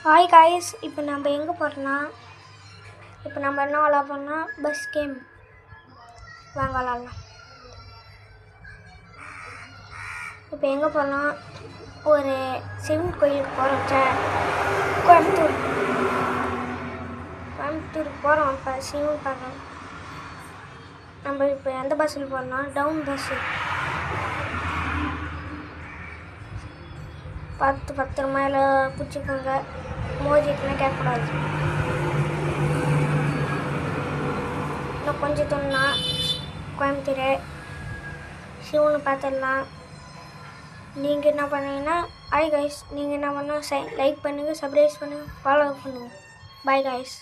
Hi guys, இப்போ நம்ம எங்கே போகிறோன்னா, இப்போ நம்ம என்ன விளாட போகிறோம்னா பஸ் கேம். வாங்க விளாட்லாம். இப்போ எங்கே போகிறோன்னா ஒரு சிவன் கோயிலுக்கு போகிறோம். கோயம்புத்தூருக்கு போகிறோம். இப்போ சிவன் பார்க்கணும். நம்ம இப்போ எந்த பஸ்ஸில் போகிறோம்னா டவுன் பஸ்ஸு. பத்திரமா எல்லாம் பிடிச்சிக்கோங்க. மோதிட்டுனா கேட்கக்கூடாது. இன்னும் கொஞ்சம் தூரம்னா கோயம்புத்தூர் சிவனை பார்த்துடலாம். நீங்கள் என்ன பண்ணுவீங்கன்னா, ஹாய் காய்ஸ், நீங்கள் என்ன பண்ணால் லைக் பண்ணுங்கள், சப்ஸ்கிரைப் பண்ணுங்கள், ஃபாலோ பண்ணுங்கள். Bye guys.